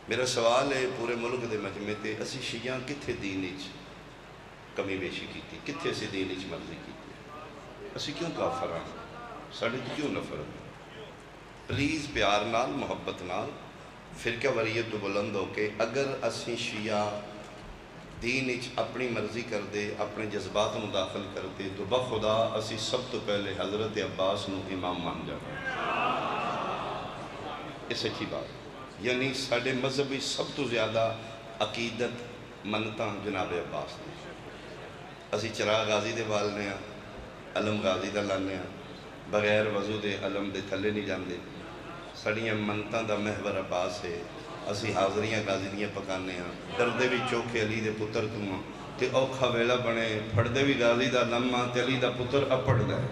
میرا سوال ہے پورے ملک دے مجمع تے اسی شیعہ کتھے دین وچ کمی بیشی کیتی، کتھے اسی دین وچ مرضی کیتی، اسی کیوں کافر ہاں، ساڈے تے کیوں نفرت؟ پلیز پیار نال محبت نال فرقہ وریت تو بلند ہو کے اگر اسی شیعہ دین وچ اپنی مرضی کر دے، اپنے جذبات نو داخل کر دے تو بخدا اسی سب تو پہلے حضرت عباس نو امام مان جانا۔ یہ سچی بات، یعنی ساڑھے مذہبی سب تو زیادہ عقیدت منتاں جناب عباس نے۔ اسی چراغ غازی دے بالنے ہیں، علم غازی دا لانے ہیں، بغیر وضو دے علم دے تھلے نہیں جاندے، سڑیاں منتاں دا محور عباس ہے، اسی حاضریاں غازی دیاں پکانے ہیں، دردے بھی چوکھے علی دے پتر تو ہاں، تے اوکھا ویلا بنے پھڑدے بھی غازی دا لمحہ تے علی دا پتر اپڑ دا ہے۔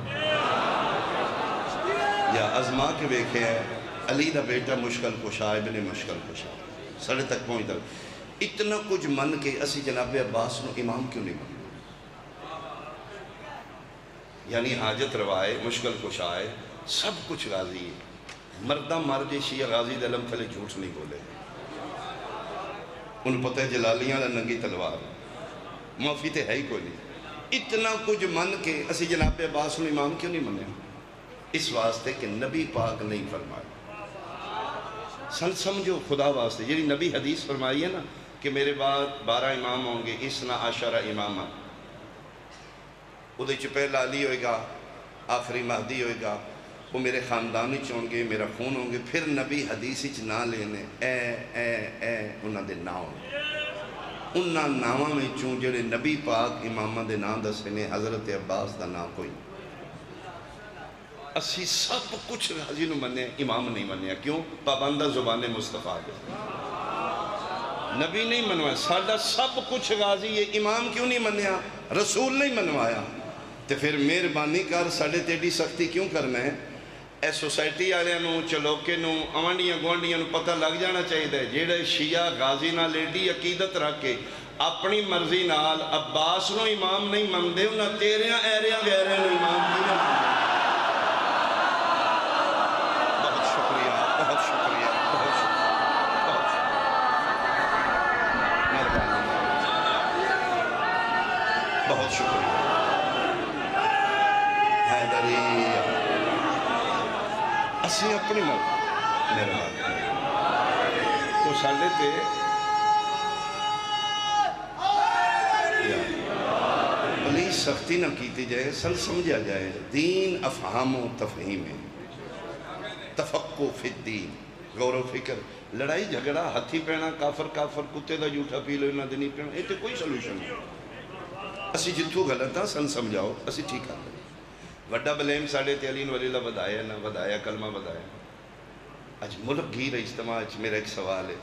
یا ازما کے ویکھے ہیں علی دا بیٹا مشکل کشا ابن مشکل کشا سڑے تک پہنچ تک اتنا کچھ من کے اسی جناب عباس نو امام کیوں نہیں بن؟ یعنی حاجت روائے مشکل کشائے سب کچھ غازی ہے، مردہ مر جے شیعہ غازی دلم تھلے جھوٹ نہیں بولے، ان پتہ جلالیاں دا ننگی تلوار معافی تے ہے ہی کوئی نہیں۔ اتنا کچھ من کے اسی جناب عباس نو امام کیوں نہیں منے؟ اس واسطے کہ نبی پاک نہیں فرمایا۔ سن سمجھو خدا واسطے، یعنی نبی حدیث فرمائی ہے نا کہ میرے بعد 12 امام ہوں گے، 12 امامہ، ادھے چھ پہلا علی ہوئے گا، آخری مہدی ہوئے گا، وہ میرے خاندانی ہوں گے، میرا خون ہوں گے، پھر نبی حدیثی چھ نہ لینے انہاں دے نا ہونے، انہاں ناواں میں چون جڑے نبی پاک امامہ دے نا دسنے حضرت عباس دا نا کوئی اسی سب کچھ غازی نو مننے امام نہیں مننے، کیوں؟ پابندہ زبان مصطفیٰ دے نبی نہیں منوایا، ساڑھا سب کچھ غازی یہ امام کیوں نہیں منیا؟ رسول نہیں منوایا، تو پھر مہربانی کر ساڑھے تیڑی سختی کیوں کرنا ہے؟ اے سوسائٹی آلیاں نو چلوکے نو آنڈیاں گوانڈیاں نو پتہ لگ جانا چاہیے دے جیڑے شیعہ غازی نہ لیڈی عقیدت رکھ کے اپنی مرضی نال عباس نو امام نہیں مندے انہاں تیریاں ایریاں غیرے نو امام کی نہیں مندے۔ بہت شکریہ حیدریہ اسی اپنی مہربانی تو سالے تے پلیز سختی نہ کیتی جائے، سن سمجھا جائے دین افہام و تفہیم ہے، تفقہ فی الدین، غور و فکر، لڑائی جھگڑا ہتھی پینا کافر کافر کتے دا جھوٹا پی لو انہاں دنی پینا یہ تے کوئی سلوشن نہیں۔ اسی جتھو غلط ہاں سن سمجھاؤ اسی ٹھیک آتے وڈا بلیم ساڑھے تے علی ولی اللہ بدایا نہ بدایا کلمہ بدایا۔ اج ملک گیر اجتماع میرا ایک سوال ہے،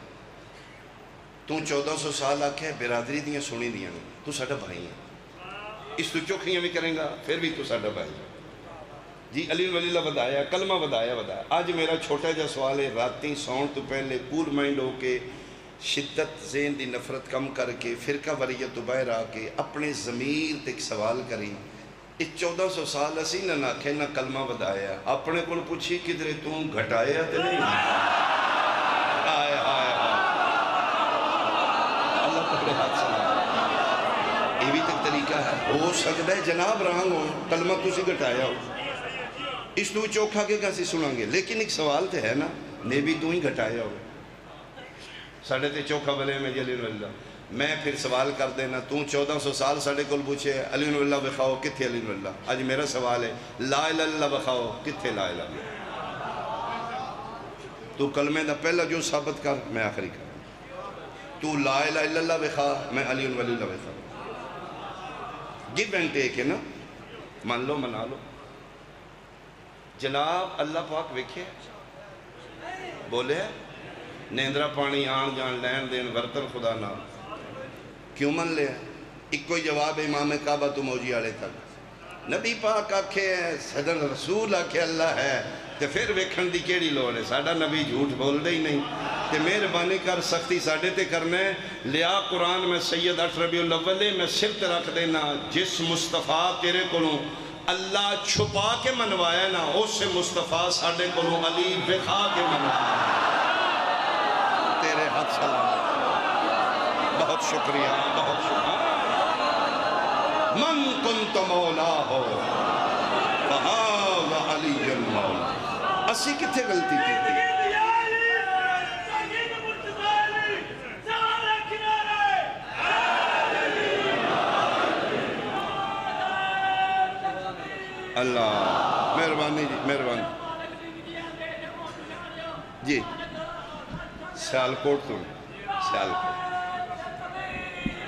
تو 1400 سال آکھے برادری دیاں سنی دیاں تو ساڑھا بھائی ہیں، اس تو چوکھیاں بھی کریں گا پھر بھی تو ساڑھا بھائی ہیں جی علی ولی اللہ بدایا کلمہ بدایا۔ آج میرا چھوٹا جا سوال ہے، راتیں سون تو پہلے کول مائنڈ ہو کے شدت ذہن دی نفرت کم کر کے فرقہ وریت تو باہر آ کے اپنے ضمیر تک سوال کریں، اس 1400 سال اسی نہ ناکھے نہ کلمہ بدایا، اپنے کل پوچھی کدھرے تو گھٹایا تے نہیں؟ آئے آئے اللہ پکڑے ہاتھ سنا، یہ بھی تک طریقہ ہے، ہو سکتا ہے جناب رہاں ہو کلمہ تو سی گھٹایا ہو، اس تو چوکھا کے کیسے سنیں گے، لیکن ایک سوال تے ہے نا نے بھی تو ہی گھٹایا ہو ساڑھے تے چوکھا بلے میں علی اللہ میں پھر سوال کر دینا تو 1400 سال ساڑھے کل پوچھے علی اللہ بخواؤ کتھے علی اللہ، آج میرا سوال ہے لا الہ اللہ بخواؤ کتھے لا الہ اللہ، تو کلمہ دا پہلا جو ثابت کر میں آخری کر، تو لا الہ اللہ بخوا میں علی اللہ بخواؤ، گیو اینڈ ٹیک ہے نا، مان لو منا لو۔ جناب اللہ پاک ویکھے بولے نیندرہ پانی آن جان لین دین ورطن خدا نام کیوں من لے ایک کوئی جواب امام کعبہ تو موجی آلے تک نبی پاک آکھے صدر رسول آکھے اللہ ہے تے پھر ویکھن دی کیڑی لوڑ ہے، ساڑھا نبی جھوٹ بول دے ہی نہیں تے مہربانی کر سختی ساڑھے تے کرنے لیا قرآن میں سید 8 ربیع الاول میں صرف رکھ دینا جس مصطفیٰ تیرے کلوں اللہ چھپا کے منوایا نا اس سے مصطفیٰ ساڑھے کلوں علی بکھا کے منوایا تیرے حد سلامت. بہت شکریہ، بہت شکریہ. من کنت مولا ہو فہذا علی المولا. اسی کتھے غلطی کی تھی؟ اللہ مہربانی جی، مہربانی جی. سیالکوٹ تو سیالکوٹ.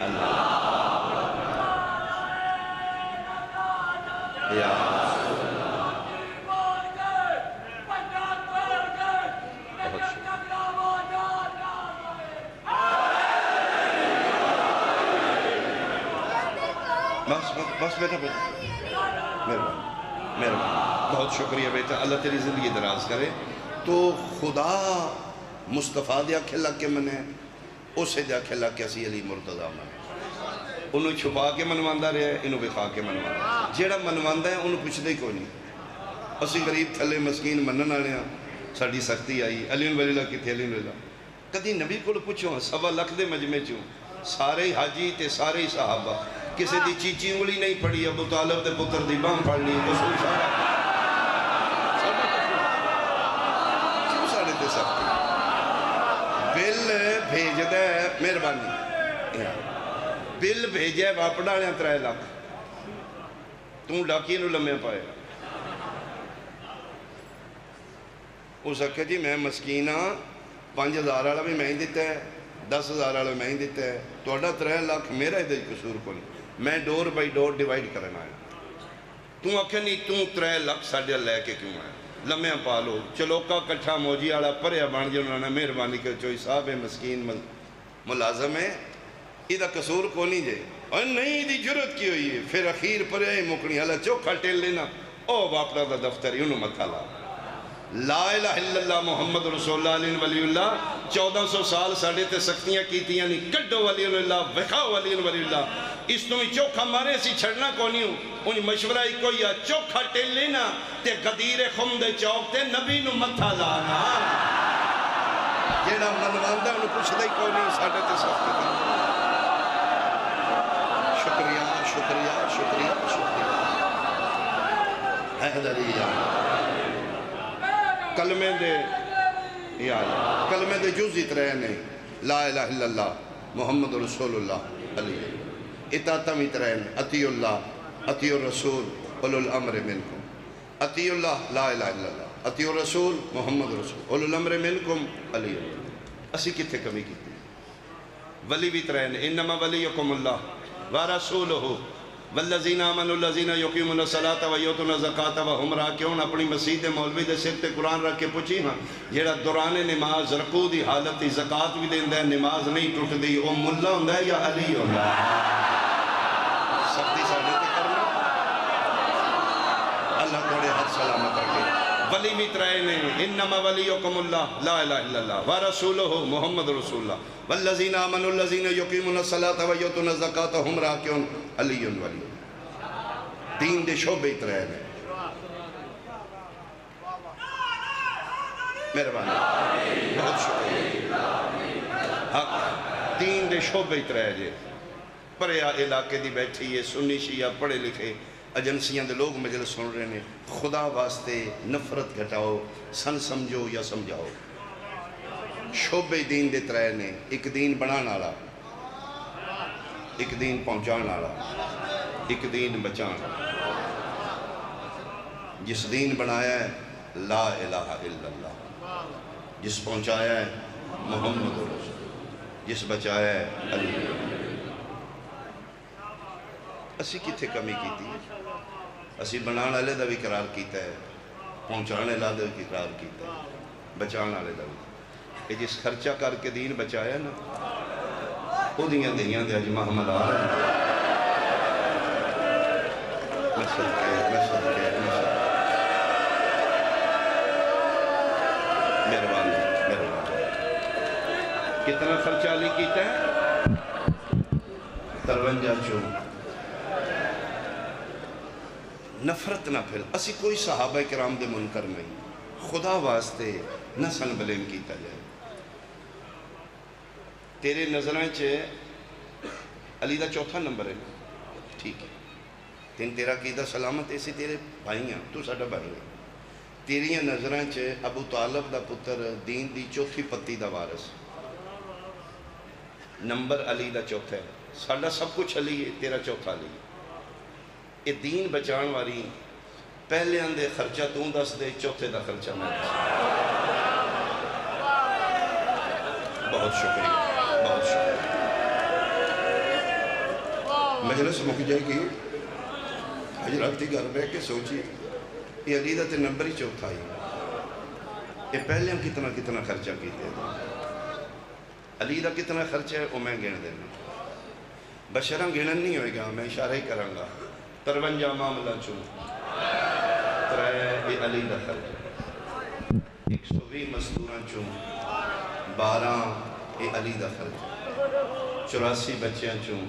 اللہ یا بہت شکریہ. بس بیٹا بیٹا، مہربانی مہربانی، بہت شکریہ بیٹا. اللہ تیری زندگی دراز کرے. تو خدا مصطفیٰ دیا کھلا کے منے، اسے دیا کھلا کے اسی علی مرتضیٰ منے. انہوں چھپا کے منواندہ رہے، انہوں بکھا کے منواندہ. جیڑا منواندہ ہے انہوں پوچھ دے کوئی نہیں. اسی غریب تھلے مسکین منن آنے ہیں، ساڑی سختی آئی. علی ولی اللہ کی تھی علی ولی اللہ. کدی نبی کو پوچھو 1.25 لاکھ دے مجمع چوں، سارے حاجی تے سارے صحابہ، کسی دی چیچی انگلی نہیں پڑی. ابو طالب دے پتر دی بام پڑ لی. رسول سارا کیوں ساڑے تے سختی؟ بل بھیج دے، مہربانی، بل بھیجے واپڑا لیا 3 لاکھ. توں ڈاکی نو لمحے پائے. اس آکھے جی میں مسکین ہاں، 5,000 والا بھی میں ہی دیتا ہے، 10,000 والا میں ہی دیتا ہے، توڑا 3 لاکھ میرا ادھر قصور کو نہیں. میں ڈور بائی ڈور ڈیوائیڈ کرنا ہے. توں آکھے نہیں توں 3 لاکھ ساڑھے لے کے کیوں آیا؟ لمحے پالو چلوکا کٹھا موجی آڑا پریا بان جی. انہوں نے مہربانی کر چوئی صاحب مسکین ملازم ہے، ادھا قصور کو نہیں جائے. اور نہیں دی جرت کی ہوئی ہے. پھر اخیر پریا ہی مکنی اللہ چوکھا ٹیل لینا. او باپڑا دا دفتری انہوں متھالا. لا الہ الا اللہ محمد رسول اللہ علیہ ولی اللہ. 1400 سال ساڑھے تے سختیاں کیتی یعنی کڈو ولی اللہ، وکھاو ولی اللہ. اس تو ہی چوکھا مارے سی چھڑنا کو نہیں ہوں. انہی مشورہ ہی کوئی ہے چوکھا ٹیل لینا تے غدیر خم دے چوک تے نبی نو متھا لانا. جیڑا منواندہ انہوں پوچھ دے کوئی نہیں ساڑھے تے سختی کا. شکریہ شکریہ شکریہ شکریہ. حیدری یا کلمے دے یا کلمے دے جز اترے نہیں. لا الہ الا اللہ محمد رسول اللہ علیہ. اطاعتم اترے نہیں. اطیع اللہ اطیع الرسول اولو الامر منکم. اطیع اللہ لا الہ الا اللہ، اطیع الرسول محمد رسول اولو الامر منکم علیہ. اسی کتھے کمی کیتی. ولی بھی اترے نہیں. انما ولیکم اللہ ورسولہ والذین آمنوا الذین یقیمون الصلاۃ ویؤتون الزکاۃ وہم راکعون. اپنی مسجد مولوی دے سر تے قرآن رکھ کے پوچھی ہاں جیڑا دوران نماز رکوع دی حالت دی زکات بھی دیندا ہے، نماز نہیں ٹوٹدی، او ملا ہوندا ہے یا علی ہوندا ہے؟ سختی ساڈے تے کرنا. اللہ توڑے حد سلامت رکھے. ولی بھی ترائے نے. انما ولیکم اللہ لا الہ الا اللہ ورسولہ محمد رسول اللہ والذین آمنوا الذین یقیمون الصلاۃ ویؤتون الزکاۃ وہم راکعون علی ولی. دین دے شعبے اترائے نے. مہربانی بہت شکریہ. حق دین دے شعبے اترائے جے. پریا علاقے دی بیٹھی ہے سنی شیعہ پڑھے لکھے ایجنسیاں دے لوگ مجلس سن رہے ہیں. خدا واسطے نفرت گھٹاؤ، سن سمجھو یا سمجھاؤ. شعبے دین دے ترائے نے. ایک دین بنانا والا، ایک دین پہنچانا والا، ایک دین بچانا. جس دین بنایا ہے لا الہ الا اللہ، جس پہنچایا ہے محمد رسول، جس بچایا ہے علی. اسی کتھے کمی کیتی ہے. اسی بنانا والے دا بھی قرار کیتا ہے، پہنچانے والے دا بھی قرار کیتا ہے، بچانا والے دا بھی. کہ جس خرچہ کر کے دین بچایا نا وہ دیاں دیاں دے اج محمد آ رہے ہیں. میں صدقے مہربانی مہربانی. کتنا خرچہ علی کیتا ہے؟ 53 چون. نفرت نہ پھر. اسی کوئی صحابہ کرام دے منکر نہیں. خدا واسطے نہ سن بلیم کیتا جائے. تیرے نظریں علی دا چوتھا نمبر ہے نا، ٹھیک ہے، تیرا عقیدہ سلامت ایسی تیرے بھائی ہیں، تو ساڈا بھائی ہے، تیریاں نظریں ابو طالب دا پتر دین دی چوتھی پتی دا وارث، نمبر علی دا چوتھا ہے، ساڈا سب کچھ علی ہے، تیرا چوتھا علی ہے۔ یہ دین بچان والی پہلے اندے خرچہ تو دس دے، چوتھے دا خرچہ میں دس دے۔ بہت شکریہ، بہت شکریہ۔ مجلس مک جائے گی، حضرات کی گھر بیٹھ کے سوچی، یہ علی دا تے نمبر ہی چوتھا ہی، یہ پہلے ہم کتنا خرچہ کیتے ہیں، علی دا کتنا خرچہ ہے وہ میں گن دینا، بشرم گنن نہیں ہوئے گا، میں اشارہ ہی کروں گا، 53 معاملہ چون 3 یہ علی دا خرچہ، 120 مزدوراں چون 12 یہ علی دا خرچہ، 84 بچیاں چون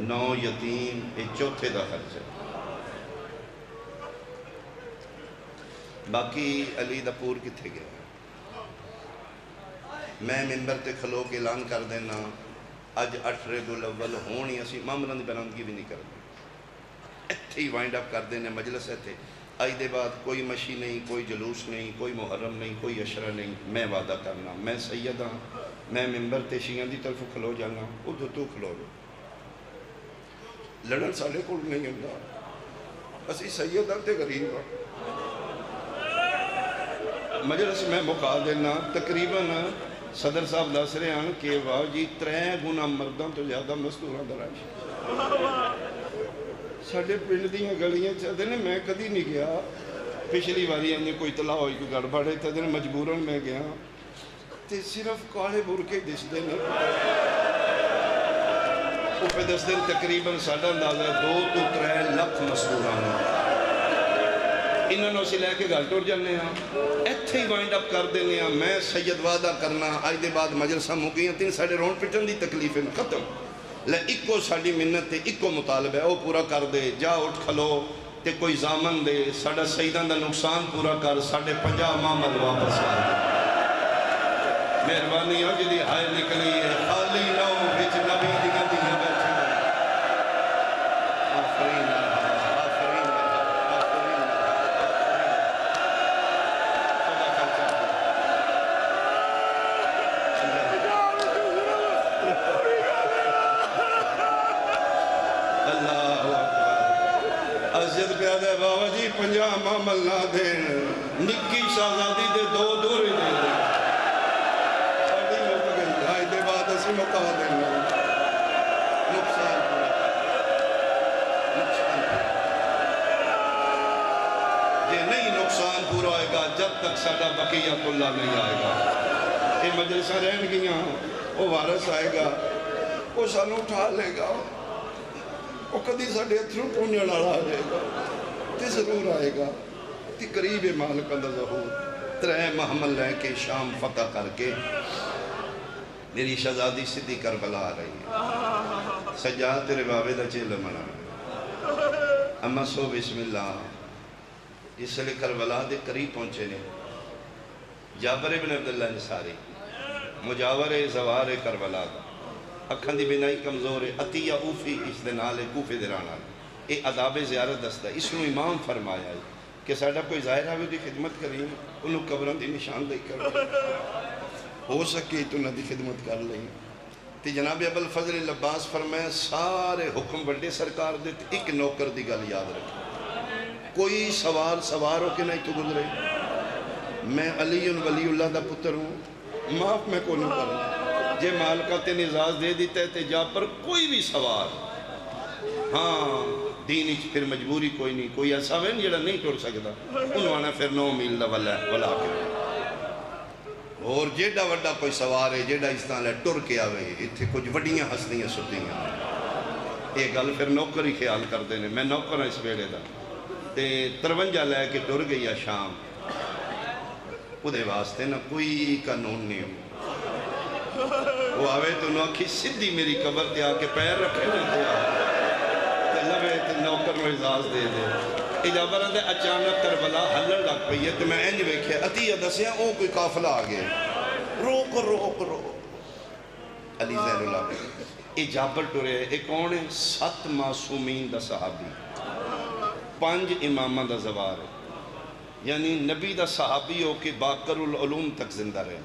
9 یتیم یہ چوتھے دا خرچہ، باقی علی دا پور کتھے گیا۔ میں ممبر تے کھلو کے اعلان کر دینا، اج 8 ربیع الاول ہونی اسی معاملہ دی برآمدگی بھی نہیں کرتے، ایتھے ہی وائنڈ اپ کر دینے مجلس ایتھے، آج دے بعد کوئی مشی نہیں، کوئی جلوس نہیں، کوئی محرم نہیں، کوئی عشرہ نہیں، میں وعدہ کرنا، میں سید ہاں، میں ممبر تے شیعہ دی طرف کھلو جانا، ادھو تو کھلو جا، لڑن ساڑھے کو نہیں ہوندا، اسی سید ہاں تے غریب ہاں۔ مجلس میں مقا دینا، تقریباً صدر صاحب دس رہے ہیں کہ واہ جی 3 گنا مردوں تو زیادہ مزدوراں دا رش، ساڑھے پنڈ دیاں گلیاں چاہتے ہیں، میں کدی نہیں گیا، پچھلی باری انہیں کوئی اطلاع ہوئی کوئی گڑبڑ ہے تو مجبوراً میں گیا، تے صرف کالے برکے دس دن، وہ پہ 10 دن تقریباً ساڑھا اندازہ 2 تو 3 لاکھ مزدوراں، انہوں نے اسے لے کے گھر ٹور جانے ہیں، ایتھے ہی وائنڈ اپ کر دینے ہیں، میں سید وعدہ کرنا، آج دے بعد مجلسہ مکیاں تین ساڑھے رون پٹن دی تکلیفیں ختم، لے اکو ساڑھی منت تے اکو مطالبہ ہے، وہ پورا کر دے، جا اٹھ کھلو تے کوئی زامن دے، ساڑھا سیدان دا نقصان پورا کر، 50 معامل واپس کر دے۔ مہربانی ہو جدی ہائے نکلی ہے، خالی نو بچ نبی دیگا دیگا بیٹھے ہیں، آفرین پیادہ بابا جی 50 معامل نہ دین، نکی شہزادی دے 2 دوری دے دے، ساڑھی مک گئی، آئی دے بعد اسی مکہ دینا، نقصان پورا، نقصان پورا، یہ نہیں نقصان پورا آئے گا جب تک ساڑھا بقیت اللہ نہیں آئے گا، یہ مجلسہ رہن گیاں، وہ وارث آئے گا، وہ سانو اٹھا لے گا، وہ کدی ساڑھے اتھروں پونیا لڑا جائے گا، تے ضرور آئے گا، تے قریب مالک اندر ظہور، 3 محمل لے کے شام فتح کر کے، میری شہزادی سدھی کربلا آ رہی ہے، سجاد تیرے بابے دا چیل منا، اما سو بسم اللہ، اس لئے کربلا دے قریب پہنچے نے، جابر بن عبداللہ نصاری، مجاور زوار کربلا دا، اکھن دی بنائی کمزور ہے، عطیہ اوفی اس دنال کوفے درانا، اے عذاب زیارت دستا ہے، اس نے امام فرمایا ہے کہ ساڑھا کوئی ظاہر آوے دی خدمت کریں، انہوں قبران دی نشان دے کر ہو سکے تو نہ دی خدمت کر لیں، تی جناب ابو الفضل العباس فرمایا سارے حکم بڑے سرکار دیتے، ایک نوکر دی گل یاد رکھیں، کوئی سوار ہو کے نہیں تو گزرے، میں علی ولی اللہ دا پتر ہوں، معاف میں کو نہیں کروں، جے مالکہ تے نزاز دے دیتے تے جا پر کوئی بھی سوار، ہاں دین اچھ پھر مجبوری کوئی نہیں، کوئی ایسا وین جڑا نہیں ٹور سکتا، انہوں نے پھر 9 میل دا ولا کے اور جیڑا وڈا کوئی سوار ہے جیڑا اس طرح ٹر کے آوے اتھے کچھ وڈیاں ہستیاں سٹیاں، یہ گل پھر نوکر ہی خیال کر دینے، میں نوکر ہوں اس بیڑے دا، تے 53 لے کے ٹر گئی شام، وہ دے واسطے نا کوئی قانون نہیں ہو، وہ آوے تو نوکی سدھی میری قبر تے آکے پیر رکھے لیتے آوے، لبے تے نوکر میں اعزاز دے دے، اجابر اندے اچانک کربلا ہلن لگ پئی ہے، تو میں انج ویکھے عطیہ دسیاں او کوئی قافلہ آگے، روک روک روک، علی زین العابدین یہ جابر ٹرے یہ کون ہے 7 معصومین دا صحابی 5 امامہ دا زوار ہے یعنی نبی دا صحابی ہو کہ باقر العلوم تک زندہ رہے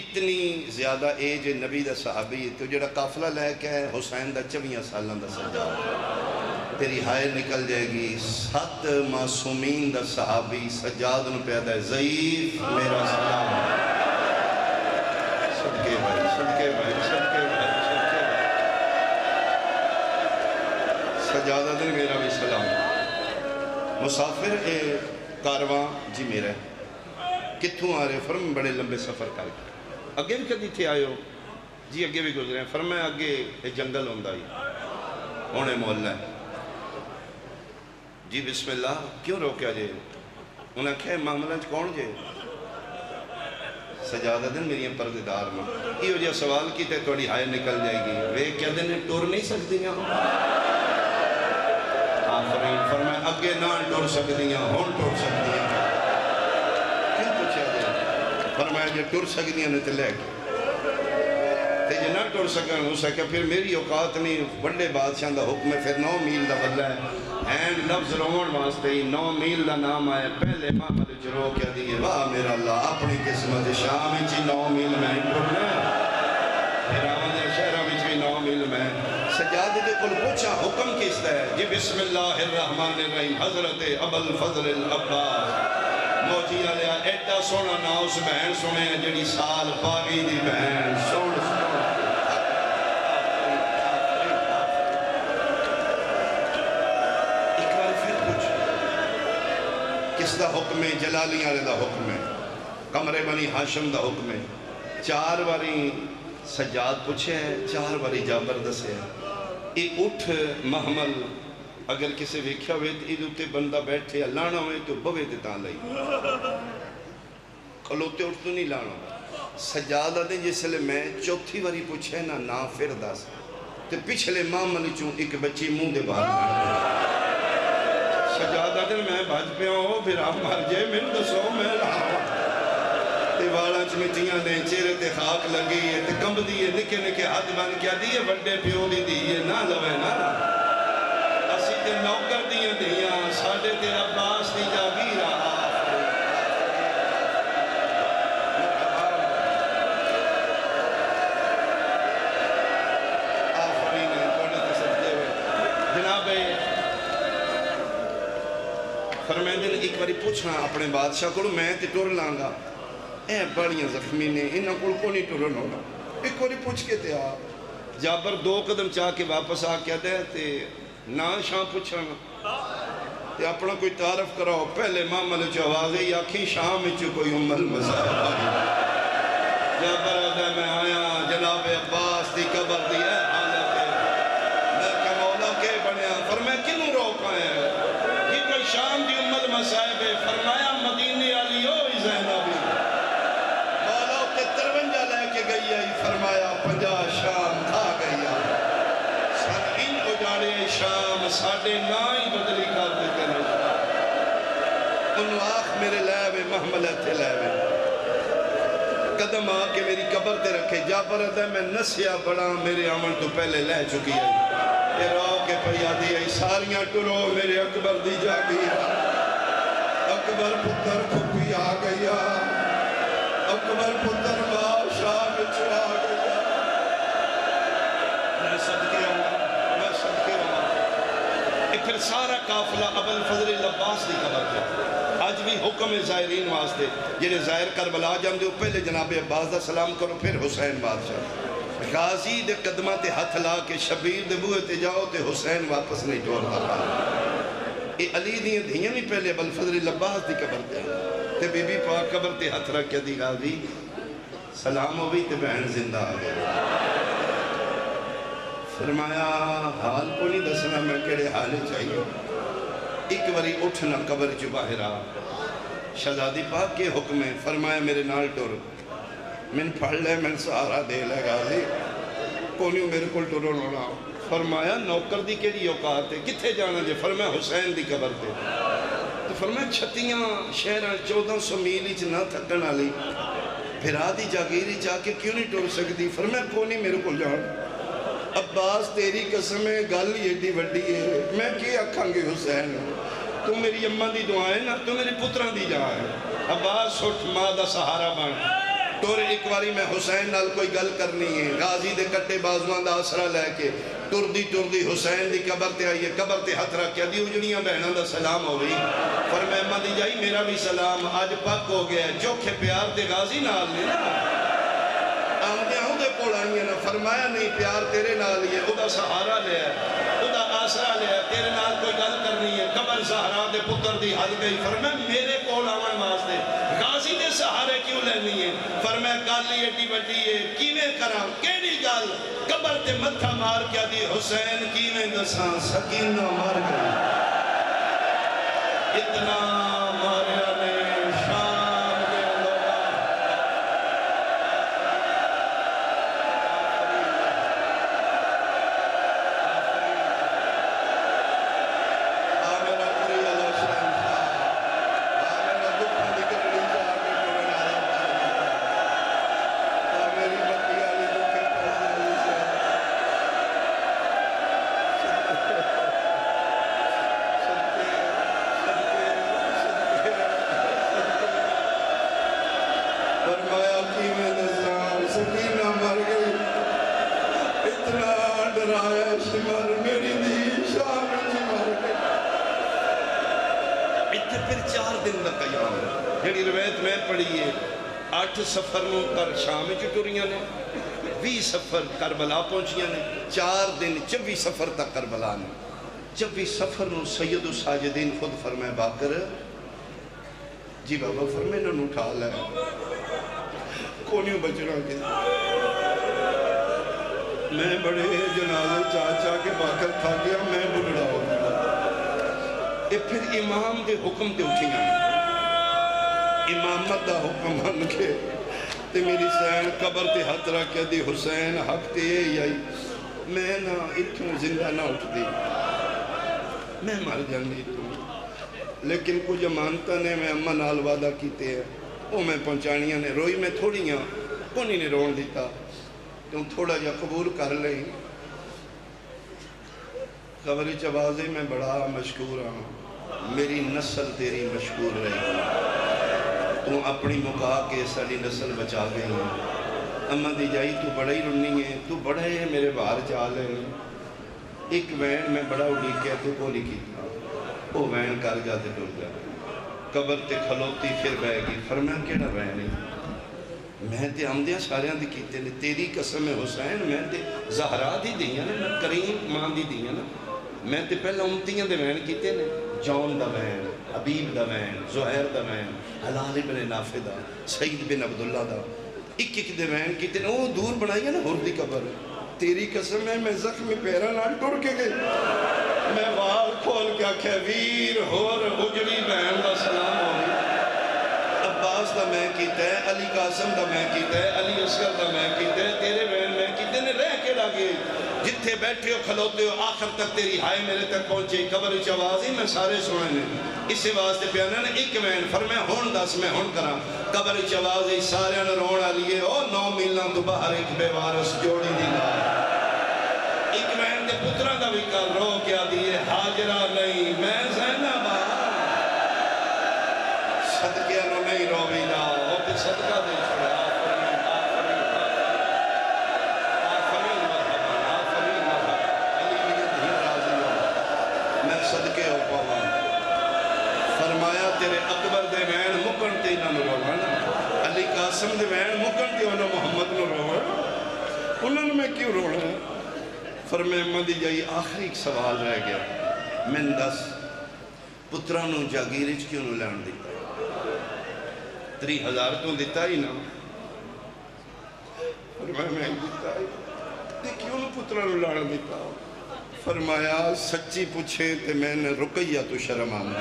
اتنی زیادہ ایج نبی دا صحابی تو جڑا قافلہ لے کے ہے حسین دا 24 سالوں دا سجاد تیری ہائے نکل جائے گی 7 معصومین دا صحابی سجاد نو پیدا ہے ضعیف میرا سلام صدقے بھائی صدقے بھائی صدقے بھائی صدقے بھائی سجادہ دن میرا بھی سلام مسافر اے کارواں جی میرا کتھوں آ رہے فرم بڑے لمبے سفر کر کے اگے بھی کدی تھے آئے ہو جی اگے بھی گزرے ہیں فرمایا اگے ایک جنگل ہوندہ ہی ہونے محلہ ہے جی بسم اللہ کیوں روکیا جے انہیں کہے معاملہ کون جے سجادہ دن میری پردیدار میں یہ جو سوال کی تے توڑی ہائے نکل جائے گی وہ کیا دن ٹور نہیں سکتی ہیں آفرین فرمایا اگے نہ ٹور سکتی ہیں ہون ٹور سکتی ہیں کیوں پوچھا جائے فرمایا جو ٹور سکتی ہیں تے لے گئے تے جو نہ ٹور سکن ہو سکے پھر میری اوقات نہیں بڑے بادشاہ دا حکم ہے پھر 9 میل دا بدلہ ہے این لفظ روان واسطے ہی 9 میل دا نام آئے پہلے محمد جرو کیا دیئے واہ میرا اللہ اپنی قسمت شام چی 9 میل میں ٹرنا پھر آمدے شہرہ بھی 9 میل میں سجادے دے کل پوچھا حکم کس ہے جی بسم اللہ الرحمن الرحیم حضرت ابو الفضل العباس موجی علیہ ایڈا سونا ناؤس بہن سنے جڑی سال پاگی دی بہن سن ایک بار پھر پوچھ کس دا حکم ہے جلالی آلے دا حکم ہے قمر بنی ہاشم دا حکم ہے 4 باری سجاد پوچھے ہیں 4 باری جابر دسے ہیں ایک اٹھ محمل اگر کسے ویکھیا ہوئے تو ادھے بندہ بیٹھے لانا ہوئے تو بوے دیتا لئی کھلوتے اٹھ تو نہیں لانا سجادہ دیں جس لئے میں 4تھی واری پوچھے نا پھر دس تو پچھلے معامل چوں ایک بچی منہ دے باہر سجادہ دیں میں بھاج پہ ہوں پھر آپ مر جائے میں دسو میں رہا تے والا چمٹیاں نے چہرے تے خاک لگی ہے تے کمب دیئے نکے نکے ہاتھ بن کیا دیئے بڑے پیو دی دیئے نہ لوے نا اسی تے نوکر دیئے دیئے ساڑھے تے عباس دی جاگی رہا آفرین ہے کونے تے سجدے ہوئے جناب فرمیندن ایک باری پوچھنا اپنے بادشاہ کو میں تے ٹور لانگا اے بڑیاں زخمی نے انہاں کو نہیں ٹورن ہونا ایک باری پوچھ کے تے آ جابر 2 قدم چاہ کے واپس آ کیا دے تے نا شام پوچھنا تے اپنا کوئی تعارف کراؤ پہلے معاملے چو آوازے یا کھی شام چو کوئی المصائب آئی جابر آدھے میں آیا جناب عباس دی قبر دی ہے حالت ہے میں کہ مولا کے بنیا فرمایا کنوں روکا ہے یہ کوئی شام دی المصائب ہے فرمایا مدینے علی ہو زینبی مولا کے 53 لے کے گئی ہے فرمایا 50 شام تھا گئی ہے سن ان اجاڑے شام ساڑھے نائی بدلی کر دیتے ہیں انہوں آخ میرے لائے محمل تھے لائے قدم آ کے میری قبر تے رکھے جابر ہے میں نسیا بڑا میرے عمل تو پہلے لے چکی ہے یہ رو کے پریادی ہے ساریاں ٹرو میرے اکبر دی جا گیا اکبر پتر کھپی آ گیا اکبر پتر بادشاہ بچ آ گیا میں صدقے ہوں ایک پھر سارا قافلہ ابو الفضل العباس دی قبر پہ آج بھی حکم زائرین واسطے جنہیں ظاہر کربلا جان دے پہلے جناب عباس دا سلام کرو پھر حسین بادشاہ غازی دے قدمہ تے ہتھ لا کے شبیر دے بوئے تے جاؤ تے حسین واپس نہیں ٹور دا اے علی دیئے دھیاں بھی پہلے ابو الفضل العباس دی قبر تے تے بی بی پاک قبر تے ہتھ رکھ کے دی غازی سلام ہوئی تے بہن زندہ آ گئے فرمایا حال کو نہیں دسنا میں کڑے حالے چاہیے ایک وری اٹھنا قبر جو باہر آ شہزادی پاک کے حکم ہے فرمایا میرے نال ٹور من پڑھ لے من سہارا دے لے غازی کونیوں میرے کل ٹورو نوڑا فرمایا نوکر دی کے لیے اوقات ہے کتھے جانا جے فرمایا حسین دی قبر تے تو فرمایا چھتیاں شہرہ 1400 میلی چھ نہ تھکن آلی پھرا دی جاگیری چاہ کے کیوں نہیں ٹور سکتی؟ فرمایا کو نہیں میرے کو جان عباس تیری قسم ہے گل ایڈی وڈی ہے میں کی آکھاں گے حسین تو میری اماں دی دعائیں نا تو میری پتران دی جان ہے عباس اٹھ ماں دا سہارا بن ٹور ایک واری میں حسین نال کوئی گل کرنی ہے غازی دے کٹے بازوان دا آسرا لے کے ٹور دی حسین دی قبر تے آئیے قبر تے ہاتھ رکھ کے دی اجڑیاں بہنوں دا سلام ہو گئی فرمایا اماں دی جائی میرا بھی سلام آج پاک ہو گیا ہے چوکھے پیار تے غازی نال نے نا آمدے ہوں دے کول آئیے نا فرمایا نہیں پیار تیرے نال ہی ہے او دا سہارا لے ہے او دا آسرا لے ہے تیرے نال کوئی گل کرنی ہے قبر زہرا دے پتر دی حل گئی فرمایا میرے کول آون واسطے غازی دے سہارے کیوں لینی ہے فرمایا گل ایڈی وڈی ہے کیویں کراں کیڑی گل قبر تے متھا مار کے دی حسین کیویں دساں سکینہ مر گئی اتنا ماریا نے شام دے لوگا آمیرا پوری اللہ شہن آمیرا دکھا نکلنی جا کے پڑھنا آمیری بطی آلی دکھے پڑھنا فرمایا کی میں نظام سکینہ مر گئی اتنا ڈرایا شمر میری دی شام مر گئی اتنے پھر 4 دن دا قیام جڑی روایت میں پڑھی ہے 8 سفر نوں کر شام چٹوریاں نے 20 سفر کربلا پہنچیاں نے 4 دن 24 سفر تک کربلا نے 24 سفر نوں سید الساجدین خود فرمائے باکر جی بابا فرمائے نہ اٹھا لے کونیوں بچنا کے میں بڑے جنازے چاچا کے باکر تھا گیا میں بلڑا ہو گیا یہ پھر امام دے حکم تے اٹھیاں امامت دا حکم من کے تے میری سین قبر تے ہاتھ رکھیا دی حسین حق تے یہ آئی میں نہ اتھوں زندہ نہ اٹھ دی میں مر جاندی تو لیکن کچھ امانتہ نے میں اماں نال وعدہ کیتے ہیں وہ میں پہنچانیاں نے روئی میں تھوڑیاں کونی نے رون دیتا تم تھوڑا جا قبول کر لیں قبری چوازے میں بڑا مشکور ہوں میری نسل تیری مشکور رہی تو اپنی مکا کے ساری نسل بچا گئی اماں دی جائی تو بڑا ہی رنی ہے تو بڑا ہے میرے باہر چال ہے ایک وین میں بڑا اڑی کیا تو کو نہیں کیتا وہ وین کر جاتے ٹر جا قبر تے کھلوتی پھر بہ گئی فرمایا کیڑا وین ہے میں تے آمدیاں ساریاں دی کیتے نے تیری قسم حسین میں تے زہرا دی دیاں نا میں کریم ماں دی دیاں نا میں تے پہلے امتیاں دے وین کیتے نے جون دا وین حبیب دا وین زہیر دا وین حلال بن نافع دا سعید بن عبداللہ دا ایک ایک دے وین کیتے نے وہ دور بنائی ہے نا ہور دی قبر تیری قسم ہے میں زخمی پیرا نال ٹر کے گئی میں وال کھول کے آکھے ویر ہور اجڑی بہن دا سلام ہوئی عباس دا میں کیتا ہے علی قاسم دا میں کیتا ہے علی اصغر دا میں کیتا ہے تیرے بہن میں کیتے نے رہ کے لگے جتھے بیٹھے ہو کھلوتے ہو آخر تک تیری ہائے میرے تک پہنچے قبر چوازی میں سارے سنے اسے واسطے پیانا نے ایک وین فرمایا ہون دس میں ہون کراں قبر چوازی سارے نے رونا لیے او 9 میلاں تو باہر ایک بے وارث جوڑی دی نا ایک وین دے پتران دا بھی کر رو کیا دیئے حاجرہ نہیں میں زینب صدقے نو نہیں رو بھی دا وہ تے صدقہ دے چھوڑے صدقے ہو پاوا فرمایا تیرے اکبر دے وین مکن تے انہاں نو رونا علی قاسم دے وین مکن تے انہاں محمد نو رونا انہاں نے میں کیوں رونا فرمایا مدی جائی آخری ایک سوال رہ گیا میں دس پترانو جاگیرج کیوں نو لین دیتا 30,000 تو دیتا ہی نا فرمایا میں دیتا ہی تے کیوں نو پترانو لین دیتا فرمایا سچی پوچھے تے میں نے رقیہ تو شرم آمدی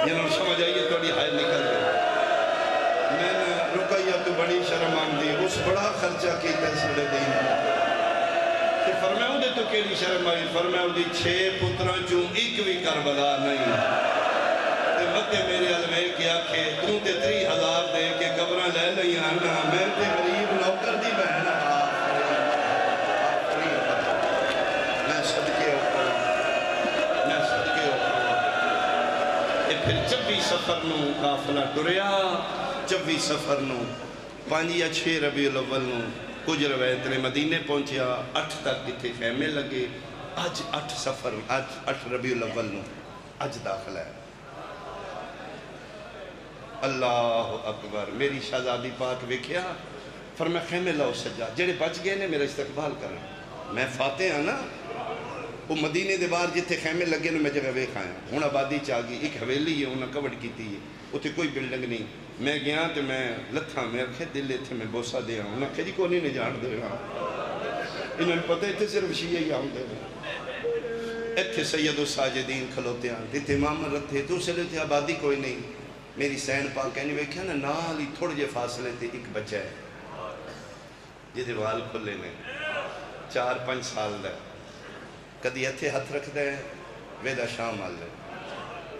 یہ سمجھ آئیے توڑی حائل نکل گئے میں نے رقیہ تو بڑی شرم آمدی اس بڑا خرچہ کی تحصیل دین کہ فرمایا ہوں دے تو کیلی شرم آئی فرمایا ہوں دی 6 پتران چوں ایک بھی کربلا نہیں تے تے میرے علوے کے آکھے توں تے 30,000 دے کے قبرہ لے لئی آنا میں تے غریب نوکر دی بہن میں صدقے پھر 24 سفر نو قافلہ ٹریا 24 سفر نو 5 یا 6 ربیع الاول نو کچھ روایت نے مدینے پہنچیا 8 تک کتے خیمے لگے اج 8 سفر 8 ربیع الاول نو اج داخل ہے اللہ اکبر میری شہزادی پاک ویکھیا فرمایا خیمے لاؤ سجاد جڑے بچ گئے نے میرا استقبال کریں میں فاتح ہاں نا وہ مدینے دے باہر جتھے خیمے لگے نے میں جگہ ویکھ آیا ہوں آبادی چاہ گئی ایک حویلی ہے انہاں کورڈ کیتی ہے اتھے کوئی بلڈنگ نہیں میں گیا تو میں لتھا میں رکھے دل اتھے میں بوسا دیا ہوں انہاں کہ جی کونی نے جان دے رہا انہوں نے پتہ اتھے صرف شیعہ ہی آؤں دے رہے اتھے سید الساجدین کھلوتے ہیں اتھے امام رتھے تو سے لیتے آبادی کوئی نہیں میری سین پاک کہنی ویکھیا نا نال ہی تھوڑے جے فاصلے تے ایک بچہ ہے جدے وال کھلے نے 4-5 سال دا کدی اتھے ہاتھ رکھ دے ویدہ شام آل لے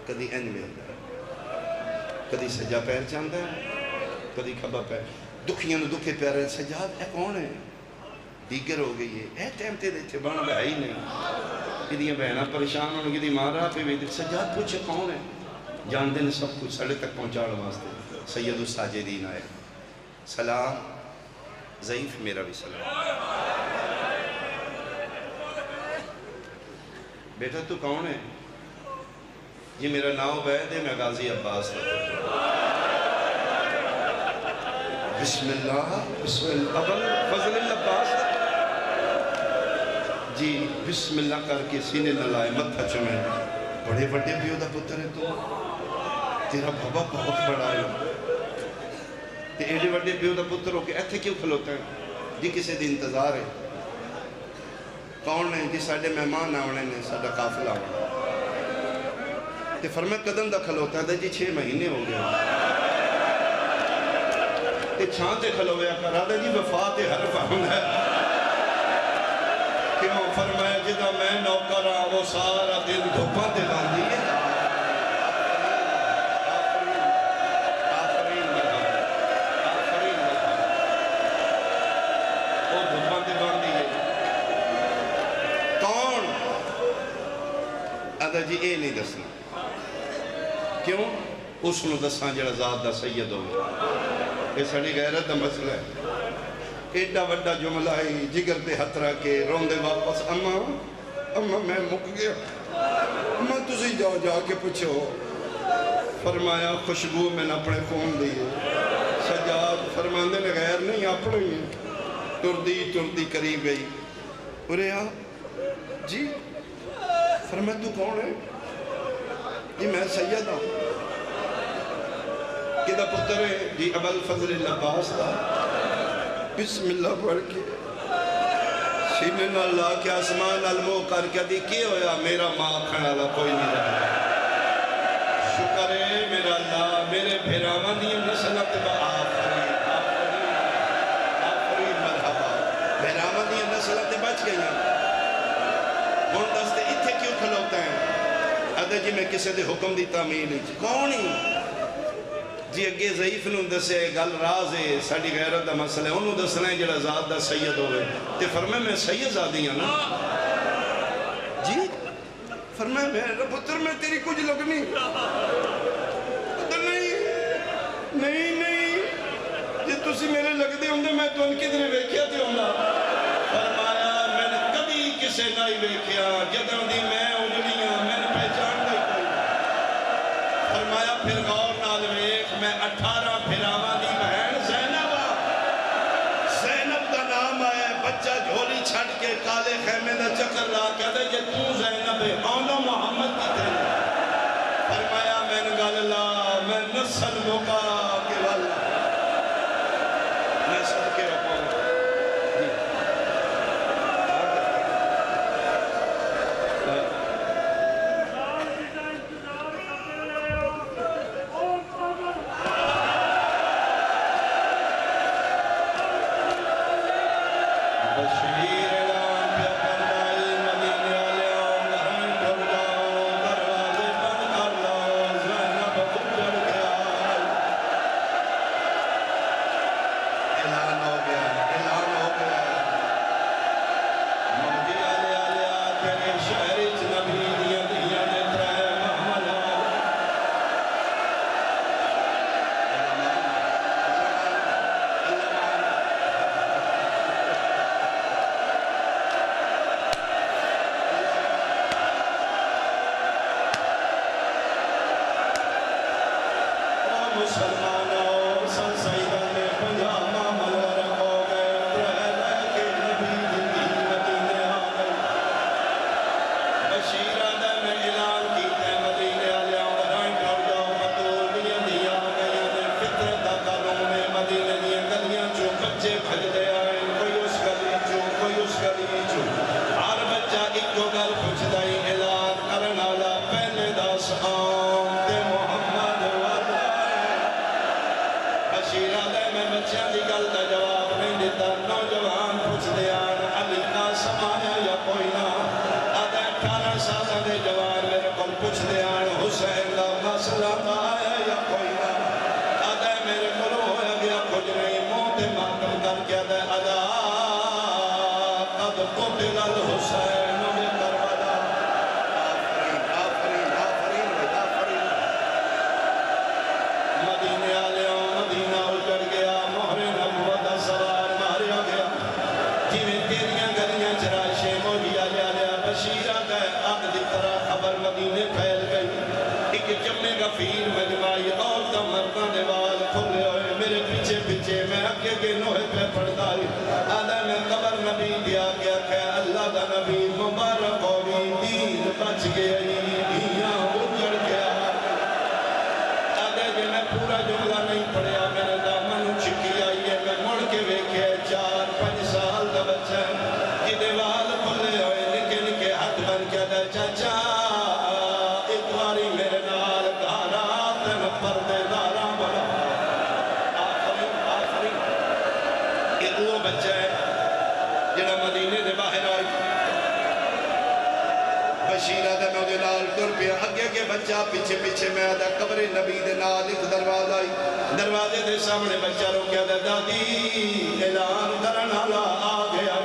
کدی این ویدہ کدی سجا پیر چاندہ ہے کدی کھبا پیر دکھیاں دکھے پیر سجاد اے کون ہے دیگر ہو گئی ہے اے ٹیم تے دیتے بانا بے آئی نہیں کدی بہنہ پریشان ہونے کدی مارا پہ ویدہ سجاد پوچھے کون ہے جان دے نے سب کچھ سڑے تک پہنچاڑ واسطے سید الساجدین آئے سلام ضعیف میرا بھی سلام بیٹا تو کون ہے یہ میرا ناؤ عبید ہے میں غازی عباس بسم اللہ فضل العباس جی بسم اللہ کر کے سینے نہ لائے متھا چمیں بڑے بڑے بھی ہوتا پتر ہے تو تیرا بابا بہت بڑا ہے تے ایڈے بڑے بھی ہوتا پتر ہو کے ایتھے کیوں کھلوتا ہے جی کسے دی انتظار ہے کون ہے جی ساڑھے مہمان آونے نے ساڑھا قافلہ آونے تے فرمائے قدم دا کھلوتا ہے جی 6 مہینے ہو گیا تے چھانتے کھلویا کرا دے جی وفات حرف آن ہے کیوں فرمایا جدہ میں نوکر آن وہ سارا دن دھوپاں تے باندھی ہے جی اے نہیں دسنا کیوں اس نے دسنا جڑا ذات دا سید ہوئے یہ سڑی غیرت دا مسئلہ ہے ایڈا وڈا جملہ ہی جگر دے ہترہ کے روندے واپس اماں میں مک گیا اماں تسی جاؤ جا کے پوچھو فرمایا خوشبو میں نے اپنے خون دیئے سجاد فرماندے نے غیر نہیں اپنے ہی تردی قریب گئی ارے آ جی فرمایا تو کون ہے جی میں سید ہوں کدھا پتر ہے جی ابو الفضل العباس تھا بسم اللہ پڑھ کے سینے نہ اللہ کے آسمان علمو کر کے دی کیا ہویا میرا ماں کھڑا لا کوئی نہیں رہا شکر ہے میرا اللہ میرے بھیراوان دی نسلت با آفرین مرحبا بھیراوان دی نسلت بچ گئی ہیں ہون دستے اتھے کیوں کھلوتا ہے ادھے جی میں کسے دے حکم دی تعمیل ہی کون ہی جی اگے ضعیف نوں دسے گل راز ہے ساڑی غیرت دا مسئلہ ہے انہوں دسنا ہے جڑا ذات دا سید ہوئے تے فرمائے میں سید زادی ہوں نا جی فرمائے میرا پتر میں تیری کچھ لگنی نہیں جی تسی میرے لگ دے ہوں دے میں تو ان کی دنے ویکھیا تے ہوں گا فرمایا میں نے کبھی کسے نہیں ویکھیا جدوں دی میں اجڑیاں میں نے پہچان نہیں کوئی فرمایا پھر غور نال ویکھ میں 18 پھراواں دی بہن زینب دا نام آیا بچہ جھولی چھڑ کے کالے خیمے دا چکر لا کے دے یہ تو زینب ہے آنو محمد کی تیرے فرمایا میں نے گل اللہ میں نسل موقع کے والا میں سب کے رکھوں آدھے میں بچیاں دی گل دا جواب نہیں دیتا نوجوان پوچھ دیا علی قاسم آیا یا کوئی نہ آدھے 18 سالہ دے جوان میرے کل پوچھ دیا حسین دا مسئلہ آیا یا کوئی نہ آدھے میرے کل ہویا گیا کچھ نہیں موت ماتم کر کے آدھے ادا قد قتل الحسین بکربلا آفرین آفرین آفرین مدینے آلیوں مدینہ اجڑ گیا مہر نبوت سوار ماریا گیا جیویں تیریاں گلیاں چرائشے موجیا لیا لیا بشیرہ گئے آگ دی طرح خبر مدینے پھیل گئی ایک جمع غفیر مجمعی عورتہ مردان دیوال کھلے ہوئے میرے پیچھے پیچھے میں اکے کے نوہے پہ پڑھتا ہی آدھے میں قبر نبی دیا گیا کہ اللہ دا نبی مبارک ہوئی دین بچ گئی دیاں اجڑ گیا آدھے جی میں پورا جملہ نہیں پڑھیا میرے دامن چکی آئی ہے میں مڑ کے ویکھے 4-5 سال دا بچہ جی دیوال کھلے ہوئے نکے نکے ہاتھ بن کے دے چاچا ایک باری میرے نال گھارا تن پردے دارا بڑا آفرین آفرین ایک وہ بچہ ہے جڑا مدینے دے باہر آئی بشیرہ دے میں دے نال ٹر پیا اگے کے بچہ پیچھے پیچھے میں آدھا قبر نبی دے نال ایک دروازہ آئی دروازے دے سامنے بچہ روکیا دے دادی اعلان کرن حالا آ گیا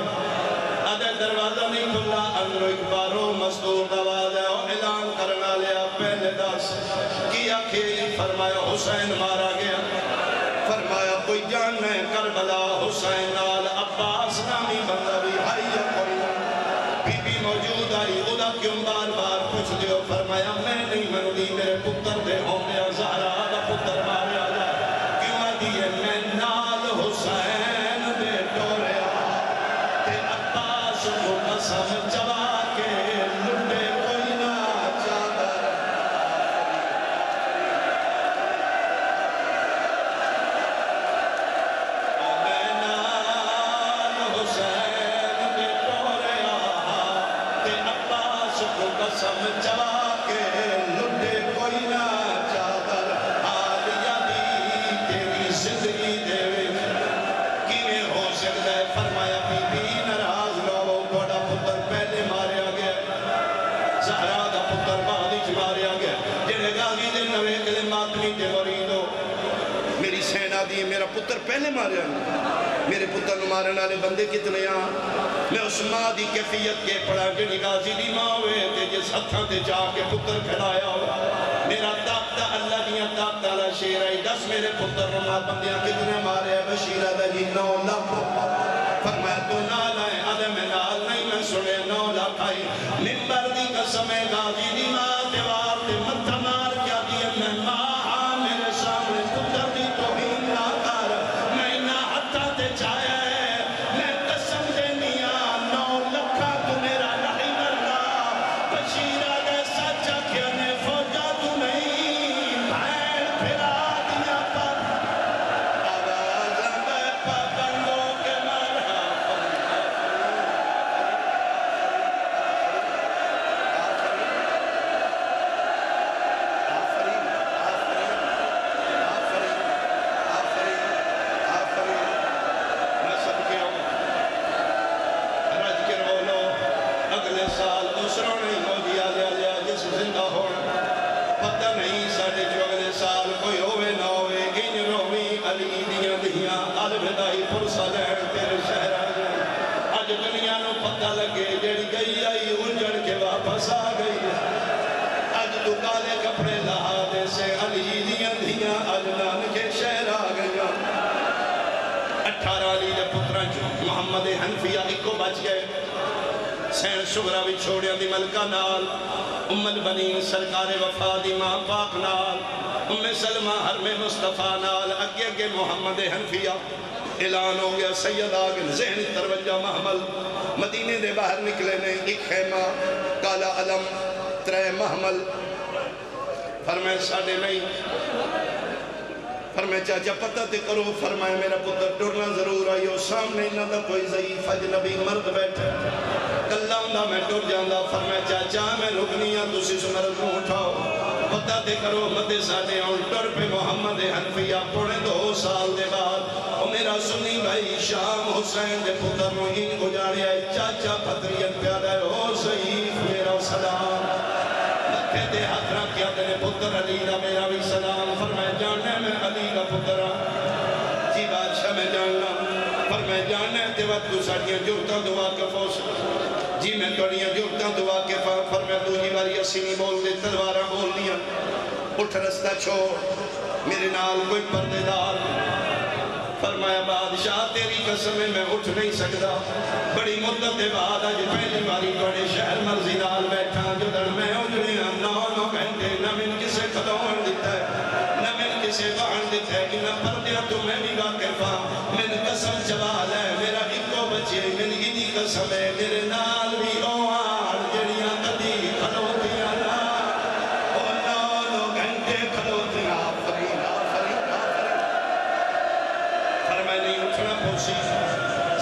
آدھے دروازہ نہیں کھلا اندرو ایک بارو مستور آواز ہے اعلان کرن حالا پہلے دس کیا کھیلی فرمایا حسین مارا گیا فرمایا کوئی جان ہے کربلا حسین نال عباس نامی بندہ بھی آئی یا کوئی بی بی موجود آئی ادا کیوں بار بار پوچھ دیو فرمایا میں نہیں منودی میرے پتر دے ہومیا زہرا دا پتر ماریا جائے کیوں آدھیے میں نال حسین دے ٹوریا تے عباس کو قسم چبا کے لٹے کوئی نہ چادر قسم چبا کے لٹے کوئی نہ چادر حالیہ دی تیری زندگی دے کیویں ہو سکتا ہے فرمایا بی بی ناراض نہ ہو بڑا پتر پہلے ماریا گیا زہرا دا پتر بعد وچ ماریا گیا جڑے غازی دے نویں کلے ماتمی تے مرید ہو میری سینا دی میرا پتر پہلے ماریا میرے پتر نو مارن والے بندے کتنے آ میں اس ماں دی کیفیت کے پڑھا جڑی غازی دی ماں ہوئے تے جس ہتھاں تے جا کے پتر کھڑایا ہو میرا طاقتہ اللہ دیاں طاقتہ اللہ شیر آئی 10 میرے پتر نو ماں بندیاں کتنے مارے بشیرہ دا جی 9 لاکھ فرمایا تو نال آئے آدھے میں نال نہیں میں سنے 9 لاکھ آئی ممبر دی قسم غازی دی ماں دیوار تے متھا مار کیا دیا میں ماں میرے سامنے پتر دی توہین نہ کر میں نہ ہتھاں تے چاہے محمد حنفیہ ایک کو بچ گئے سین شغرہ بھی چھوڑیاں دی ملکہ نال ام البنین سرکار وفا دی ماں پاک نال ام سلمہ حرم مصطفیٰ نال اگے اگے محمد حنفیہ اعلان ہو گیا سید آگل ذہن 53 محمل مدینے دے باہر نکلے نے ایک خیمہ کالا علم 3 محمل فرمائے ساڑھے نہیں فرمائے چاچا پتہ تے کرو فرمائے میرا پتر ٹرنا ضرور آئیو سامنے نہ دا کوئی ضعیف اجنبی مرد بیٹھے کلا ہوں میں ٹر جاندہ فرمایا چاچا میں رکنی ہاں تسی سمرت کو اٹھاؤ پتہ دے کرو مدے ساڑے آن ٹر پہ محمد حنفیہ پڑھے 2 سال دے بعد اور میرا سنی بھائی شام حسین دے پتر مہین گجاڑی ہے چاچا پتریت پیادہ ہے او ضعیف میرا سلام مکھے دے ہاتھ رکھ کیا دے پتر علی دا میرا بھی سلام فرمائے جانے میں علی دا پتر جی بادشاہ میں جاننا فرمائے جانے تے وقت تو ساڑیاں جرتاں دعا کے فوس جی میں توڑیاں جرتاں دعا کے فرمائے دوجی باری اسینی بول دے تلوارہ بول دیا اٹھ رستہ چھوڑ میرے نال کوئی پردے دار فرمایا بادشاہ تیری قسم میں اٹھ نہیں سکتا بڑی مدت بعد آج پہلی باری توڑے شہر مرضی نال بیٹھا جو در میں اجڑے ہیں 9 گھنٹے نہ من کسے کھدوان دیتا ہے نہ من کسے بان دیتا ہے کہ نہ پردیاں تمہیں بھی واقف ہاں من قسم جوال ہے میرا ایکو بچے من ہی قسم ہے میرے نال بھی اوار جڑیاں کدی کھلوتیاں نا او 9 گھنٹے کھلوتیاں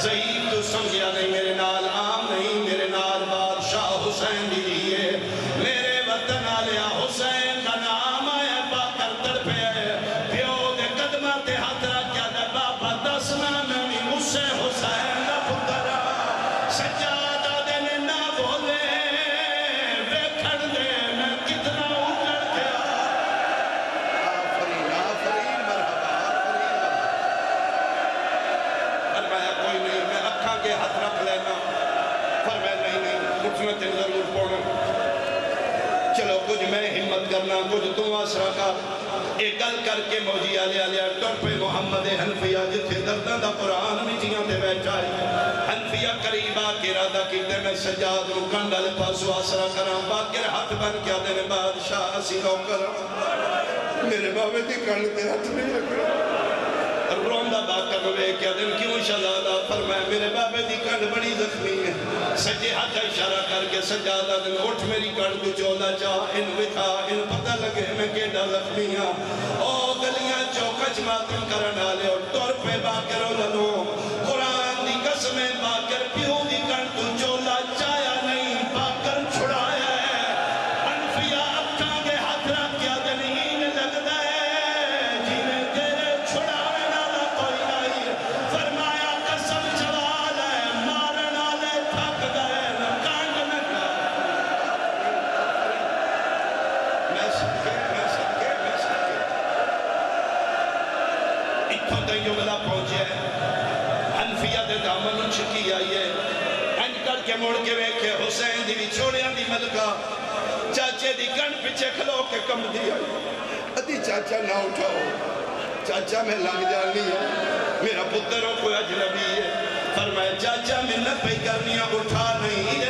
ضعیف تو سمجھیا نہیں میرے نال عام نہیں میرے نال بادشاہ حسین دی لیے میرے وطن آلیا حسین کا نام آیا باکر تڑپے ہے پیو دے قدمہ تے ہاتھ رکھیا دے بابا دسنا میں بھی مجھ سے حسین دا پترا سجادہ دے نے نہ بولے ویکھڑ دے میں کتنا اجڑ گیا آفرین آفرین مرحبا فرمایا کوئی نہیں میں اکھاں کے ہاتھ رکھ لینا فرمایا نہیں اٹھنا تین ضرور پڑھنا چلو کچھ میں ہمت کرنا کچھ تم آسرا کا ایک گل کر کے موجی آلیا ٹر پہ محمد حنفیہ جتھے دردہ دا قرآن میٹیاں تے بیٹھا ہے حنفیہ قریبا کے ارادہ کیتے میں سجاد رکن گل پاسو آسرا کرا باکر ہاتھ بن کیا دینے بادشاہ اسی رو کرا میرے بابے دی کن تے ہاتھ نہیں لگا روندہ باکر ہوئے کیا دن کیوں شہزادہ فرمائے میرے بابے دی کن بڑی زخمی ہے سجے ہاتھ اشارہ کر کے سجادہ دن اٹھ میری کن کو چولا چاہ ان وکھا ان پتہ لگے میں کیڑا زخمی ہاں او گلیاں چوکچ ماتم کرنا لے اور طور پہ باکر لنو قرآن دی قسمیں باکر پیوں دی کن کو چولا چایا نہیں باکر چھڑایا ہے حنفیہ اکھاں کے ہاتھ رکھ کیا دن ہی میں لگ دائے جنہیں تیرے چھڑایا فرمایا قسم جوال ہے مارنا لے تھک گئے نہ کانڈ نکلا میں سکے اتھوں تے جملہ پہنچے حنفیہ دے دامن چکی آئیے ان کر کے موڑ کے ویکھے حسین دی بھی چھوڑیاں دی ملکہ چاچے دی گن پچھے کھلو کے کم دی آئی ادھی چاچا نہ اٹھاؤ چاچا میں لنگ جانی ہے میرا پتروں کوئی اجنبی ہے فرمائے چاچا منت پہ کرنیاں اٹھا نہیں